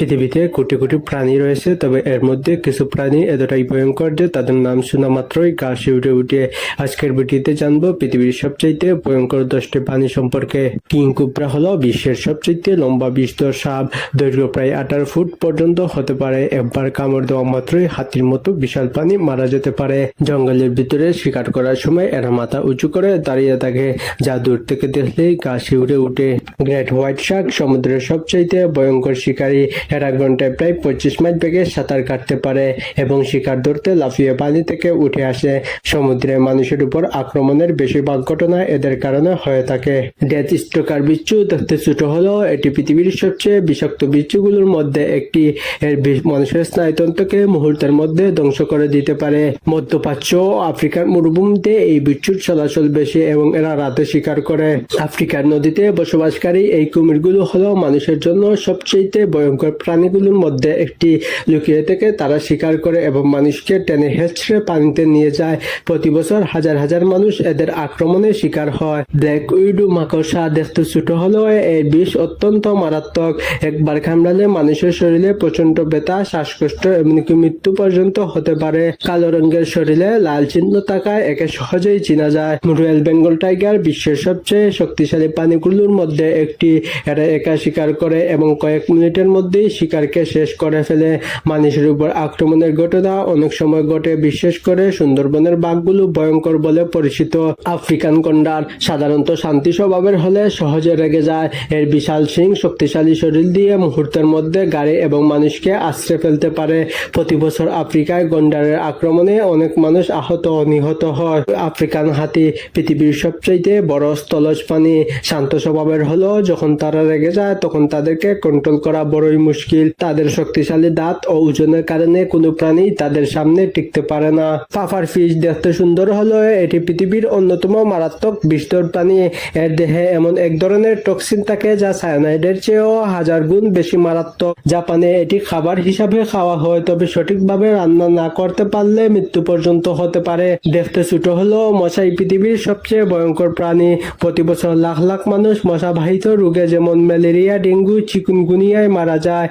পৃথিবীতে কোটি কোটি প্রাণী রয়েছে, তবে এর মধ্যে কিছু প্রাণী এতটাই ভয়ঙ্কর যে তাদের নাম শোনা মাত্রই গা শিউরে উঠে। আজকের ভিডিওতে জানবো পৃথিবীর সবচাইতে ভয়ঙ্কর 10টি প্রাণী সম্পর্কে। কিং কোবরা হলো বিশ্বের সবচাইতে লম্বা বিষধর সাপ। দৈর্ঘ্য প্রায় 18 ফুট পর্যন্ত হতে পারে। একবার কামড় দেওয়া মাত্রই হাতির মতো বিশাল প্রাণী মারা যেতে পারে। জঙ্গলের ভিতরে শিকার করার সময় এরা মাথা উঁচু করে দাঁড়িয়ে থাকে, যা দূর থেকে দেখলেই গা শিউরে উঠে। গ্রেট হোয়াইট শার্ক সমুদ্রের সবচাইতে ভয়ঙ্কর শিকারী। এরা ঘন্টায় প্রায় 25 মাইল বেগে সাঁতার কাটতে পারে এবং শিকার ধরতে লাফিয়ে পানি থেকে উঠে আসে। সমুদ্রে মানুষের উপর আক্রমণের বেশিরভাগ ঘটনা এদের কারণে হয়ে থাকে। ডেথ স্ট্রোকার বিচ্ছু দেখতে ছোট হলেও এটি পৃথিবীর সবচেয়ে বিষাক্ত বিচ্ছুগুলোর মধ্যে একটি। এর বিষ মানুষের স্নায়ুতন্ত্রকে মুহূর্তের মধ্যে ধ্বংস করে দিতে পারে। মধ্যপ্রাচ্য ও আফ্রিকার মরুভূমিতে এই বিচ্ছুর চলাচল বেশি এবং এরা রাতে শিকার করে। আফ্রিকার নদীতে বসবাসকারী এই কুমিরগুলো হলো মানুষের জন্য সবচেয়ে ভয়ঙ্কর প্রাণীগুলোর মধ্যে একটি। লুকিয়ে থেকে তারা শিকার করে এবং মানুষকে টেনে হেঁচড়ে পানিতে নিয়ে যায়। প্রতি বছর হাজার হাজার মানুষ এদের আক্রমণে শিকার হয়। ব্ল্যাক উইডো মাকড়সা দেখতে ছোট হলেও এর বিষ অত্যন্ত মারাত্মক। একবার কামড়ালে মানুষের শরীরে প্রচন্ড ব্যথা, শ্বাসকষ্ট এমনকি মৃত্যু পর্যন্ত হতে পারে। কালো রঙের শরীরে লাল চিহ্ন থাকায় একে সহজেই চেনা যায়। রয়্যাল বেঙ্গল টাইগার বিশ্বের সবচেয়ে শক্তিশালী প্রাণীগুলোর মধ্যে একটি। এরা একা শিকার করে এবং কয়েক মিনিটের মধ্যেই শিকারকে শেষ করে ফেলে। মানুষের উপর আক্রমণের ঘটনা অনেক সময় ঘটে, বিশেষ করে সুন্দরবনের বাঘগুলো ভয়ঙ্কর বলে পরিচিত। আফ্রিকান গন্ডার সাধারণত শান্তি স্বভাবের হলে সহজে রেগে যায়। এর বিশাল শিং শক্তিশালী শরীর দিয়ে মুহূর্তের মধ্যে গাড়ি এবং মানুষকে আশ্রয় ফেলতে পারে। প্রতি বছর আফ্রিকায় গন্ডারের আক্রমণে অনেক মানুষ আহত ও নিহত হয়। আফ্রিকান হাতি পৃথিবীর সবচেয়ে বড় স্থলজ প্রাণী। শান্ত স্বভাবের হলেও যখন তারা রেগে যায় তখন তাদেরকে কন্ট্রোল করা বড়ই মুশকিল। তাদের শক্তিশালী দাঁত ও ওজনের কারণে কোনো প্রাণী তাদের সামনে টিকতে পারে না। পাফার ফিশ দেখতে সুন্দর হলেও এটি পৃথিবীর অন্যতম মারাত্মক বিষধর প্রাণী। এর দেহে এমন এক ধরনের টক্সিন থাকে যা সায়ানাইডের চেয়েও 1000 গুণ বেশি মারাত্মক। জাপানে এটি খাবার হিসাবে খাওয়া হয়, তবে সঠিকভাবে রান্না না করতে পারলে মৃত্যু পর্যন্ত হতে পারে। দেখতে ছোট হলেও মশাই পৃথিবীর সবচেয়ে ভয়ঙ্কর প্রাণী। প্রতি বছর লাখ লাখ মানুষ মশাবাহিত রোগে যেমন ম্যালেরিয়া, ডেঙ্গু, চিকুনগুনিয়ায় মারা যায়।